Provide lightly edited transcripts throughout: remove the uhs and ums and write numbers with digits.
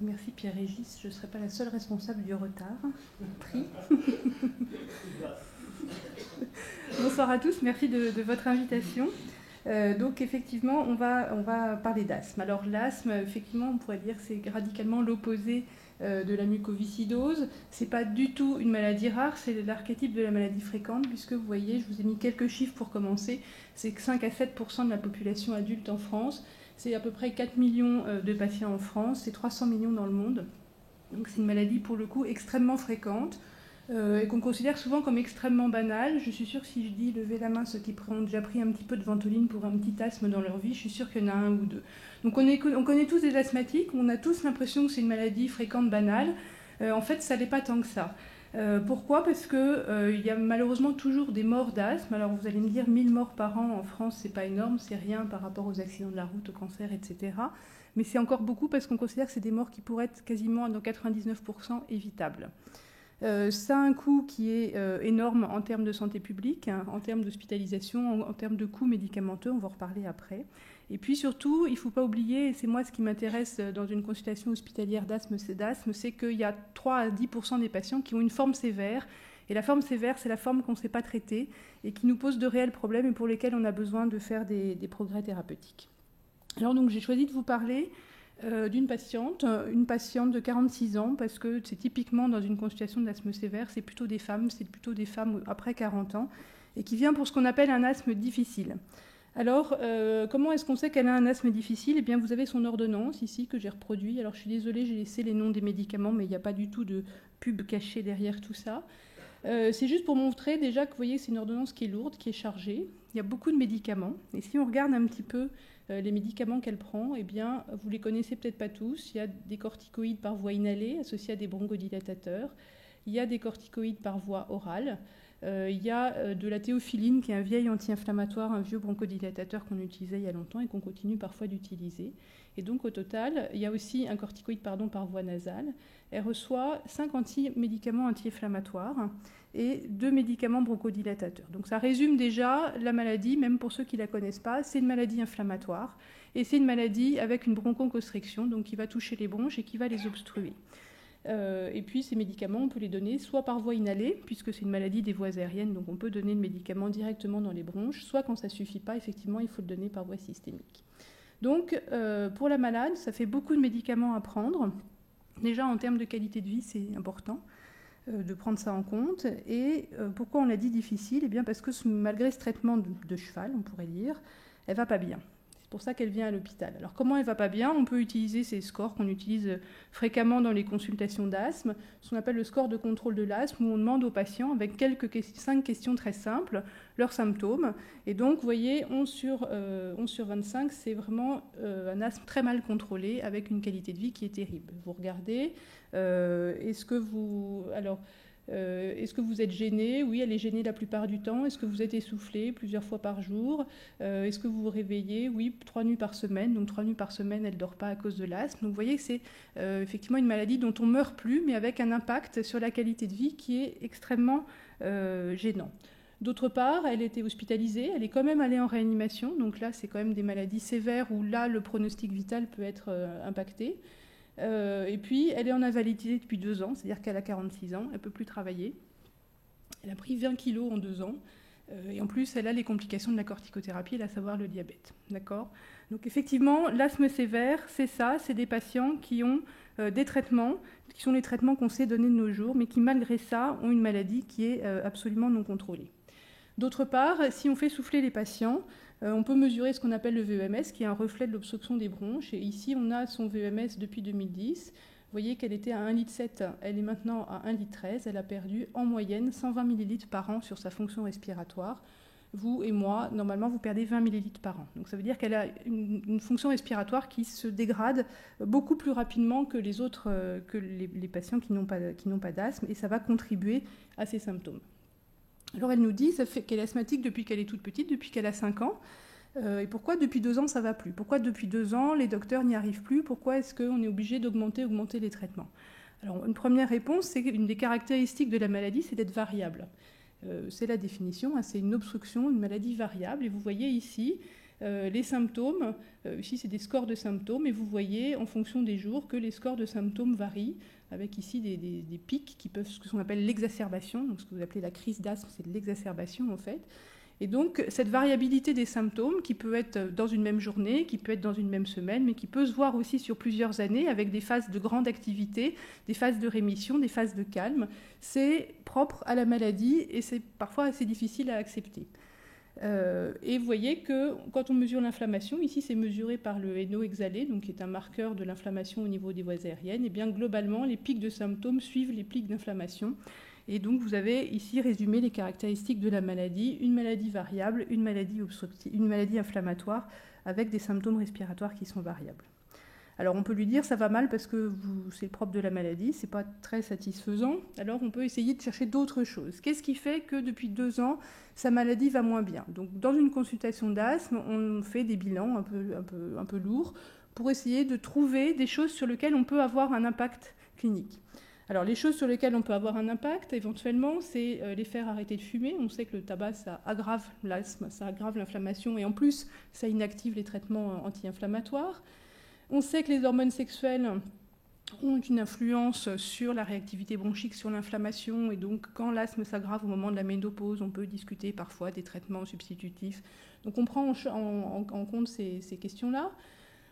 Merci Pierre-Régis, je ne serai pas la seule responsable du retard pris. Bonsoir à tous, merci de votre invitation. Donc effectivement, on va parler d'asthme. Alors l'asthme, effectivement, on pourrait dire que c'est radicalement l'opposé de la mucoviscidose. C'est pas du tout une maladie rare, c'est l'archétype de la maladie fréquente, puisque vous voyez, je vous ai mis quelques chiffres pour commencer, c'est que 5 à 7% de la population adulte en France, c'est à peu près 4 millions de patients en France, c'est 300 millions dans le monde. Donc c'est une maladie pour le coup extrêmement fréquente et qu'on considère souvent comme extrêmement banale. Je suis sûre que si je dis levez la main ceux qui ont déjà pris un petit peu de Ventoline pour un petit asthme dans leur vie, je suis sûre qu'il y en a un ou deux. Donc on connaît tous des asthmatiques, on a tous l'impression que c'est une maladie fréquente, banale. En fait, ça n'est pas tant que ça. Pourquoi ? Parce qu'il y a malheureusement toujours des morts d'asthme. Alors vous allez me dire 1000 morts par an en France, c'est pas énorme, c'est rien par rapport aux accidents de la route, au cancer, etc. Mais c'est encore beaucoup parce qu'on considère que c'est des morts qui pourraient être quasiment dans 99% évitables. Ça a un coût qui est énorme en termes de santé publique, hein, en termes d'hospitalisation, en termes de coûts médicamenteux, on va en reparler après. Et puis surtout, il ne faut pas oublier, et c'est moi ce qui m'intéresse dans une consultation hospitalière d'asthme, c'est qu'il y a 3 à 10% des patients qui ont une forme sévère. Et la forme sévère, c'est la forme qu'on ne sait pas traiter et qui nous pose de réels problèmes et pour lesquels on a besoin de faire des progrès thérapeutiques. Alors donc j'ai choisi de vous parler d'une patiente, une patiente de 46 ans, parce que c'est typiquement dans une consultation d'asthme sévère, c'est plutôt des femmes après 40 ans, et qui vient pour ce qu'on appelle un asthme difficile. Alors, comment est-ce qu'on sait qu'elle a un asthme difficile ? Eh bien, vous avez son ordonnance ici que j'ai reproduit. Alors, je suis désolée, j'ai laissé les noms des médicaments, mais il n'y a pas du tout de pub cachée derrière tout ça. C'est juste pour montrer déjà que vous voyez que c'est une ordonnance qui est lourde, qui est chargée. Il y a beaucoup de médicaments. Et si on regarde un petit peu les médicaments qu'elle prend, eh bien, vous les connaissez peut-être pas tous. Il y a des corticoïdes par voie inhalée associés à des bronchodilatateurs. Il y a des corticoïdes par voie orale. Il y a de la théophiline, qui est un vieil anti-inflammatoire, un vieux bronchodilatateur qu'on utilisait il y a longtemps et qu'on continue parfois d'utiliser. Et donc, au total, il y a aussi un corticoïde par voie nasale. Elle reçoit 5 médicaments anti-inflammatoires et 2 médicaments bronchodilatateurs. Donc ça résume déjà la maladie, même pour ceux qui ne la connaissent pas. C'est une maladie inflammatoire et c'est une maladie avec une bronchoconstriction, donc qui va toucher les bronches et qui va les obstruer. Et puis ces médicaments, on peut les donner soit par voie inhalée, puisque c'est une maladie des voies aériennes, donc on peut donner le médicament directement dans les bronches, soit quand ça ne suffit pas, effectivement, il faut le donner par voie systémique. Donc pour la malade, ça fait beaucoup de médicaments à prendre. Déjà en termes de qualité de vie, c'est important de prendre ça en compte. Et pourquoi on l'a dit difficile ? Eh bien parce que malgré ce traitement de cheval, on pourrait dire, elle ne va pas bien. C'est pour ça qu'elle vient à l'hôpital. Alors comment elle ne va pas bien ? On peut utiliser ces scores qu'on utilise fréquemment dans les consultations d'asthme, ce qu'on appelle le score de contrôle de l'asthme, où on demande aux patients, avec 5 questions très simples, leurs symptômes. Et donc, vous voyez, 11 sur 25, c'est vraiment un asthme très mal contrôlé, avec une qualité de vie qui est terrible. Vous regardez, est-ce que vous êtes gêné ? Oui, elle est gênée la plupart du temps. Est-ce que vous êtes essoufflé plusieurs fois par jour ? Est-ce que vous vous réveillez ? Oui, 3 nuits par semaine. Donc 3 nuits par semaine, elle ne dort pas à cause de l'asthme. Donc vous voyez que c'est effectivement une maladie dont on ne meurt plus, mais avec un impact sur la qualité de vie qui est extrêmement gênant. D'autre part, elle était hospitalisée, elle est quand même allée en réanimation. Donc là, c'est quand même des maladies sévères où là, le pronostic vital peut être impacté. Et puis, elle est en invalidité depuis 2 ans, c'est-à-dire qu'elle a 46 ans, elle ne peut plus travailler. Elle a pris 20 kilos en 2 ans. Et en plus, elle a les complications de la corticothérapie, à savoir le diabète. D'accord ? Donc effectivement, l'asthme sévère, c'est ça, c'est des patients qui ont des traitements, qui sont les traitements qu'on sait donner de nos jours, mais qui malgré ça ont une maladie qui est absolument non contrôlée. D'autre part, si on fait souffler les patients, on peut mesurer ce qu'on appelle le VEMS, qui est un reflet de l'obstruction des bronches. Et ici, on a son VEMS depuis 2010. Vous voyez qu'elle était à 1,7 litre, elle est maintenant à 1,13 litre. Elle a perdu en moyenne 120 millilitres par an sur sa fonction respiratoire. Vous et moi, normalement, vous perdez 20 millilitres par an. Donc ça veut dire qu'elle a une fonction respiratoire qui se dégrade beaucoup plus rapidement que les autres, que les patients qui n'ont pas d'asthme, et ça va contribuer à ces symptômes. Alors elle nous dit qu'elle est asthmatique depuis qu'elle est toute petite, depuis qu'elle a 5 ans. Et pourquoi depuis 2 ans ça ne va plus ? Pourquoi depuis 2 ans les docteurs n'y arrivent plus ? Pourquoi est-ce qu'on est obligé d'augmenter les traitements ? Alors une première réponse, c'est qu'une des caractéristiques de la maladie, c'est d'être variable. C'est la définition, c'est une obstruction, une maladie variable. Et vous voyez ici, les symptômes. Ici, c'est des scores de symptômes, et vous voyez, en fonction des jours, que les scores de symptômes varient, avec ici des pics qui peuvent, ce qu'on appelle l'exacerbation. Donc, ce que vous appelez la crise d'asthme, c'est de l'exacerbation, en fait. Et donc, cette variabilité des symptômes, qui peut être dans une même journée, qui peut être dans une même semaine, mais qui peut se voir aussi sur plusieurs années, avec des phases de grande activité, des phases de rémission, des phases de calme, c'est propre à la maladie, et c'est parfois assez difficile à accepter. Et vous voyez que quand on mesure l'inflammation, ici c'est mesuré par le NO exhalé, donc qui est un marqueur de l'inflammation au niveau des voies aériennes, et bien globalement les pics de symptômes suivent les pics d'inflammation. Et donc vous avez ici résumé les caractéristiques de la maladie, une maladie variable, une maladie obstructive, une maladie inflammatoire avec des symptômes respiratoires qui sont variables. Alors on peut lui dire ça va mal parce que c'est le propre de la maladie, c'est pas très satisfaisant. Alors on peut essayer de chercher d'autres choses. Qu'est-ce qui fait que depuis 2 ans, sa maladie va moins bien? Donc dans une consultation d'asthme, on fait des bilans un peu lourds pour essayer de trouver des choses sur lesquelles on peut avoir un impact clinique. Alors les choses sur lesquelles on peut avoir un impact, éventuellement, c'est les faire arrêter de fumer. On sait que le tabac, ça aggrave l'asthme, ça aggrave l'inflammation, et en plus, ça inactive les traitements anti-inflammatoires. On sait que les hormones sexuelles ont une influence sur la réactivité bronchique, sur l'inflammation, et donc quand l'asthme s'aggrave au moment de la ménopause, on peut discuter parfois des traitements substitutifs. Donc on prend en compte ces questions-là.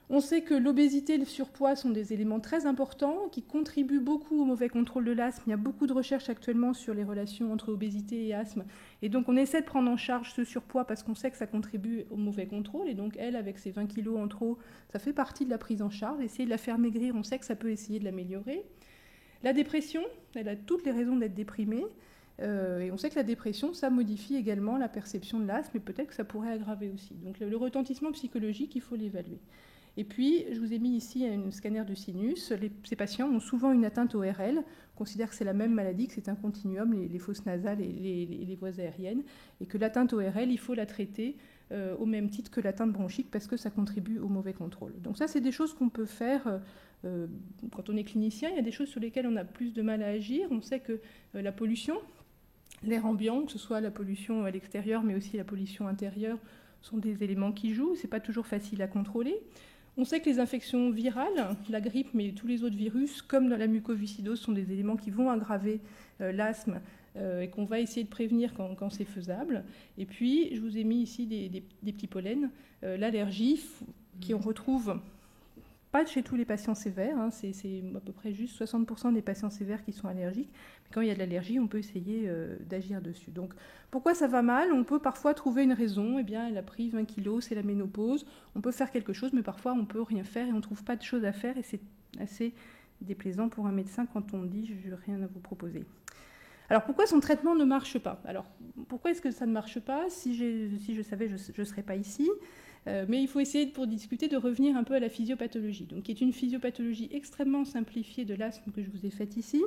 On sait que l'obésité et le surpoids sont des éléments très importants qui contribuent beaucoup au mauvais contrôle de l'asthme. Il y a beaucoup de recherches actuellement sur les relations entre obésité et asthme. Et donc on essaie de prendre en charge ce surpoids parce qu'on sait que ça contribue au mauvais contrôle. Et donc elle, avec ses 20 kilos en trop, ça fait partie de la prise en charge. Essayer de la faire maigrir, on sait que ça peut essayer de l'améliorer. La dépression, elle a toutes les raisons d'être déprimée. Et on sait que la dépression, ça modifie également la perception de l'asthme, et peut-être que ça pourrait aggraver aussi. Donc le retentissement psychologique, il faut l'évaluer. Et puis, je vous ai mis ici un scanner de sinus. Ces patients ont souvent une atteinte ORL. On considère que c'est la même maladie, que c'est un continuum, les fosses nasales et les voies aériennes, et que l'atteinte ORL, il faut la traiter au même titre que l'atteinte bronchique parce que ça contribue au mauvais contrôle. Donc ça, c'est des choses qu'on peut faire quand on est clinicien. Il y a des choses sur lesquelles on a plus de mal à agir. On sait que la pollution, l'air ambiant, que ce soit la pollution à l'extérieur, mais aussi la pollution intérieure, sont des éléments qui jouent. Ce n'est pas toujours facile à contrôler. On sait que les infections virales, la grippe, mais tous les autres virus, comme dans la mucoviscidose, sont des éléments qui vont aggraver l'asthme et qu'on va essayer de prévenir quand c'est faisable. Et puis, je vous ai mis ici des petits pollens. L'allergie, qui on retrouve pas chez tous les patients sévères, hein, c'est à peu près juste 60% des patients sévères qui sont allergiques. Mais quand il y a de l'allergie, on peut essayer d'agir dessus. Donc, pourquoi ça va mal? On peut parfois trouver une raison. Eh bien, elle a pris 20 kilos, c'est la ménopause. On peut faire quelque chose, mais parfois, on ne peut rien faire et on ne trouve pas de choses à faire. Et c'est assez déplaisant pour un médecin quand on dit « je n'ai rien à vous proposer ». Alors, pourquoi son traitement ne marche pas? Alors, pourquoi est-ce que ça ne marche pas? Si je savais, je ne serais pas ici. Mais il faut essayer, pour discuter, de revenir un peu à la physiopathologie, donc qui est une physiopathologie extrêmement simplifiée de l'asthme que je vous ai faite ici.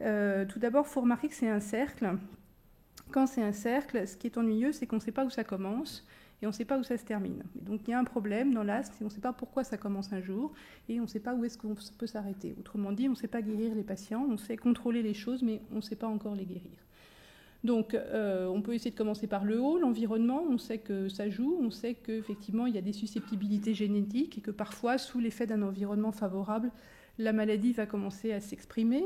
Tout d'abord, il faut remarquer que c'est un cercle. Quand c'est un cercle, ce qui est ennuyeux, c'est qu'on ne sait pas où ça commence et on ne sait pas où ça se termine. Et donc il y a un problème dans l'asthme, on ne sait pas pourquoi ça commence un jour et on ne sait pas où est-ce qu'on peut s'arrêter. Autrement dit, on ne sait pas guérir les patients, on sait contrôler les choses, mais on ne sait pas encore les guérir. Donc, on peut essayer de commencer par le haut, l'environnement. On sait que ça joue, on sait qu'effectivement, il y a des susceptibilités génétiques et que parfois, sous l'effet d'un environnement favorable, la maladie va commencer à s'exprimer.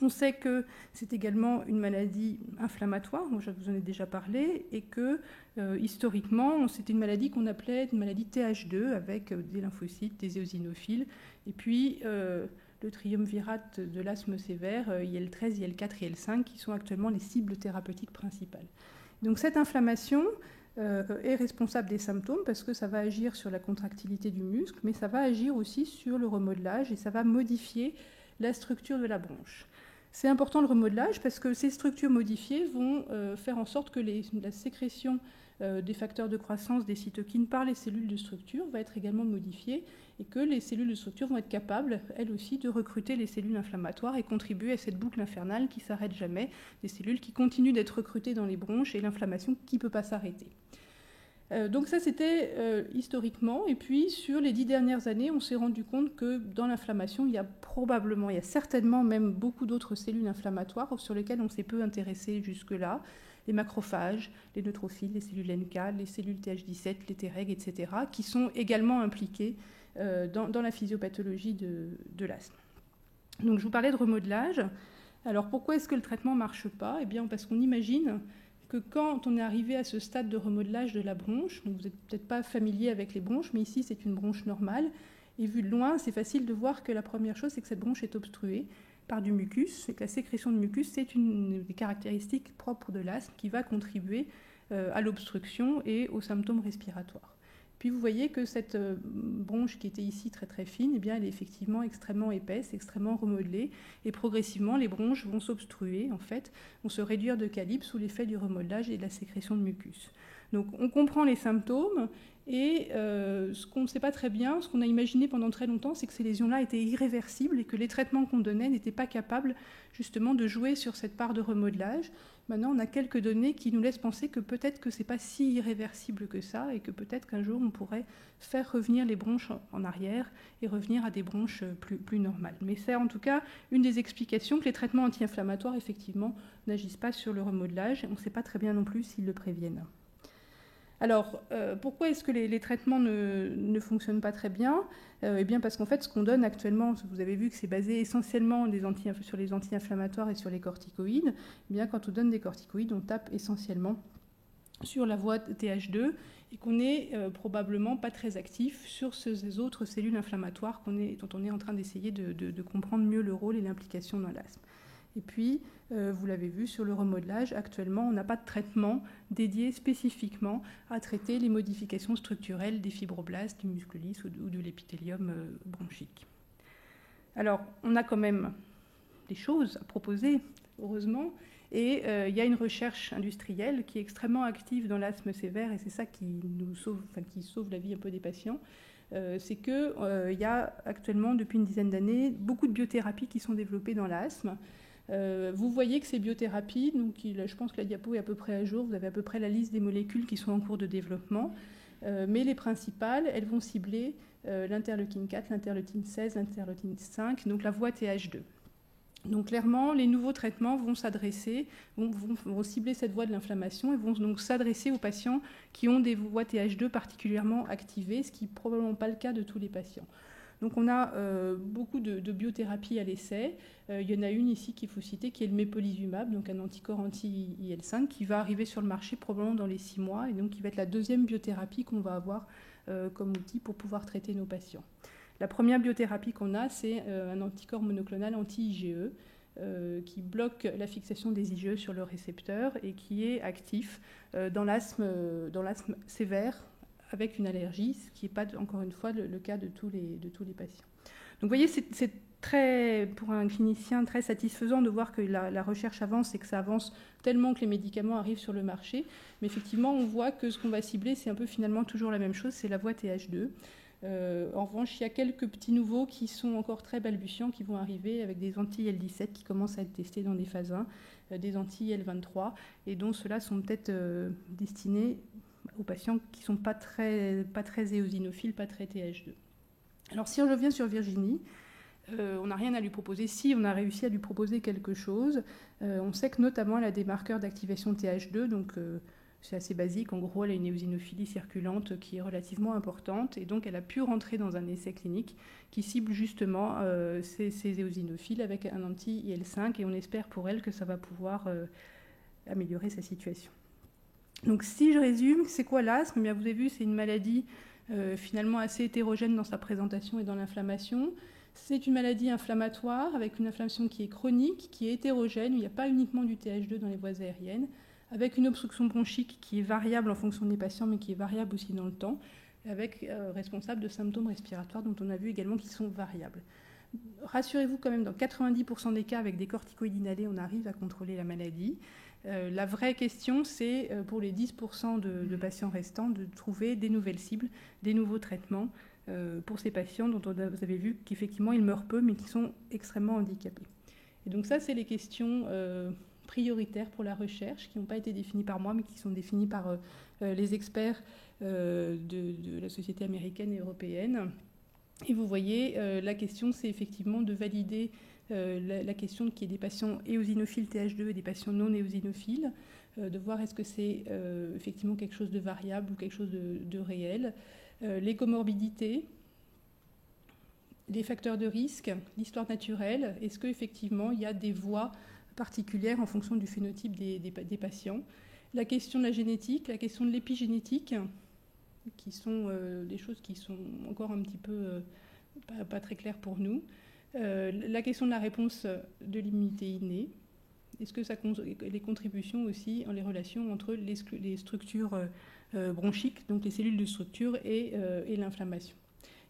On sait que c'est également une maladie inflammatoire, je vous en ai déjà parlé, et que historiquement, c'était une maladie qu'on appelait une maladie Th2 avec des lymphocytes, des éosinophiles, et puis le triumvirate de l'asthme sévère, IL-13, IL-4 et IL-5, qui sont actuellement les cibles thérapeutiques principales. Donc cette inflammation est responsable des symptômes parce que ça va agir sur la contractilité du muscle, mais ça va agir aussi sur le remodelage et ça va modifier la structure de la bronche. C'est important le remodelage parce que ces structures modifiées vont faire en sorte que la sécrétion des facteurs de croissance des cytokines par les cellules de structure va être également modifiée et que les cellules de structure vont être capables, elles aussi, de recruter les cellules inflammatoires et contribuer à cette boucle infernale qui ne s'arrête jamais, des cellules qui continuent d'être recrutées dans les bronches et l'inflammation qui ne peut pas s'arrêter. Donc ça, c'était historiquement. Et puis, sur les 10 dernières années, on s'est rendu compte que dans l'inflammation, il y a certainement même beaucoup d'autres cellules inflammatoires sur lesquelles on s'est peu intéressé jusque-là. les macrophages, les neutrophiles, les cellules NK, les cellules Th17, les Treg, etc., qui sont également impliqués dans la physiopathologie de l'asthme. Donc je vous parlais de remodelage. Alors pourquoi est-ce que le traitement ne marche pas ? Eh bien parce qu'on imagine que quand on est arrivé à ce stade de remodelage de la bronche, donc vous n'êtes peut-être pas familier avec les bronches, mais ici c'est une bronche normale, et vu de loin, c'est facile de voir que la première chose, c'est que cette bronche est obstruée par du mucus, et que la sécrétion de mucus, c'est une des caractéristiques propres de l'asthme qui va contribuer à l'obstruction et aux symptômes respiratoires. Puis vous voyez que cette bronche qui était ici très très fine, eh bien, elle est effectivement extrêmement épaisse, extrêmement remodelée, et progressivement les bronches vont s'obstruer, en fait, vont se réduire de calibre sous l'effet du remodelage et de la sécrétion de mucus. Donc on comprend les symptômes, et ce qu'on ne sait pas très bien, ce qu'on a imaginé pendant très longtemps, c'est que ces lésions-là étaient irréversibles et que les traitements qu'on donnait n'étaient pas capables justement de jouer sur cette part de remodelage. Maintenant, on a quelques données qui nous laissent penser que peut-être que ce n'est pas si irréversible que ça et que peut-être qu'un jour, on pourrait faire revenir les bronches en arrière et revenir à des bronches plus normales. Mais c'est en tout cas une des explications que les traitements anti-inflammatoires, effectivement, n'agissent pas sur le remodelage. On ne sait pas très bien non plus s'ils le préviennent. Alors, pourquoi est-ce que les traitements ne fonctionnent pas très bien ? Eh bien, parce qu'en fait, ce qu'on donne actuellement, vous avez vu que c'est basé essentiellement sur les anti-inflammatoires et sur les corticoïdes. Eh bien, quand on donne des corticoïdes, on tape essentiellement sur la voie TH2 et qu'on n'est probablement pas très actif sur ces autres cellules inflammatoires dont on est en train d'essayer de comprendre mieux le rôle et l'implication dans l'asthme. Et puis, vous l'avez vu, sur le remodelage, actuellement, on n'a pas de traitement dédié spécifiquement à traiter les modifications structurelles des fibroblastes, du muscle lisse ou de l'épithélium bronchique. Alors, on a quand même des choses à proposer, heureusement, et il y a une recherche industrielle qui est extrêmement active dans l'asthme sévère, et c'est ça qui sauve la vie un peu des patients. C'est qu'il y a actuellement, depuis une dizaine d'années, beaucoup de biothérapies qui sont développées dans l'asthme. Vous voyez que ces biothérapies, donc je pense que la diapo est à peu près à jour, vous avez à peu près la liste des molécules qui sont en cours de développement, mais les principales, elles vont cibler l'interleukine 4, l'interleukine 16, l'interleukine 5, donc la voie TH2. Donc clairement, les nouveaux traitements vont cibler cette voie de l'inflammation et vont donc s'adresser aux patients qui ont des voies TH2 particulièrement activées, ce qui n'est probablement pas le cas de tous les patients. Donc on a beaucoup de biothérapies à l'essai. Il y en a une ici qu'il faut citer, qui est le mépolizumab, donc un anticorps anti-IL5, qui va arriver sur le marché probablement dans les 6 mois, et donc qui va être la deuxième biothérapie qu'on va avoir comme outil pour pouvoir traiter nos patients. La première biothérapie qu'on a, c'est un anticorps monoclonal anti-IgE, qui bloque la fixation des IgE sur le récepteur et qui est actif dans l'asthme sévère, avec une allergie, ce qui n'est pas, encore une fois, le cas de tous les patients. Donc vous voyez, c'est très, pour un clinicien, très satisfaisant de voir que la recherche avance et que ça avance tellement que les médicaments arrivent sur le marché. Mais effectivement, on voit que ce qu'on va cibler, c'est un peu finalement toujours la même chose, c'est la voie TH2. En revanche, il y a quelques petits nouveaux qui sont encore très balbutiants, qui vont arriver avec des anti-IL17 qui commencent à être testés dans des phases 1, des anti-IL23, et dont ceux-là sont peut-être destinés aux patients qui ne sont pas très éosinophiles, pas très TH2. Alors si on revient sur Virginie, on n'a rien à lui proposer. Si on a réussi à lui proposer quelque chose, on sait que notamment elle a des marqueurs d'activation TH2, donc c'est assez basique. En gros, elle a une éosinophilie circulante qui est relativement importante, et donc elle a pu rentrer dans un essai clinique qui cible justement ces éosinophiles avec un anti-IL5, et on espère pour elle que ça va pouvoir améliorer sa situation. Donc si je résume, c'est quoi l'asthme ? Bien, vous avez vu, c'est une maladie finalement assez hétérogène dans sa présentation et dans l'inflammation. C'est une maladie inflammatoire avec une inflammation qui est chronique, qui est hétérogène, où il n'y a pas uniquement du TH2 dans les voies aériennes, avec une obstruction bronchique qui est variable en fonction des patients, mais qui est variable aussi dans le temps, avec responsable de symptômes respiratoires dont on a vu également qu'ils sont variables. Rassurez-vous quand même, dans 90% des cas, avec des corticoïdes inhalés, on arrive à contrôler la maladie. La vraie question, c'est pour les 10% de patients restants de trouver des nouvelles cibles, des nouveaux traitements pour ces patients dont vous avez vu qu'effectivement ils meurent peu mais qui sont extrêmement handicapés. Et donc ça, c'est les questions prioritaires pour la recherche qui n'ont pas été définies par moi mais qui sont définies par les experts de la société américaine et européenne. Et vous voyez, la question, c'est effectivement de valider la question qu'il y ait des patients éosinophiles TH2 et des patients non éosinophiles, de voir est-ce que c'est effectivement quelque chose de variable ou quelque chose de réel. Les comorbidités, les facteurs de risque, l'histoire naturelle, est-ce qu'effectivement il y a des voies particulières en fonction du phénotype des patients. La question de la génétique, la question de l'épigénétique, qui sont des choses qui sont encore un petit peu pas très claires pour nous. La question de la réponse de l'immunité innée. Est-ce que les contributions aussi, les relations entre les structures bronchiques, donc les cellules de structure et l'inflammation.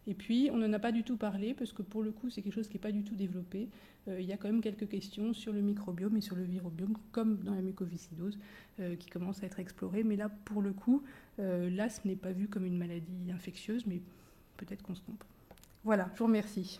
Et puis, on n'en a pas du tout parlé, parce que pour le coup, c'est quelque chose qui n'est pas du tout développé. Il y a quand même quelques questions sur le microbiome et sur le virobiome, comme dans la mucoviscidose, qui commencent à être explorées. Mais là, pour le coup, l'asthme n'est pas vu comme une maladie infectieuse, mais peut-être qu'on se trompe. Voilà, je vous remercie.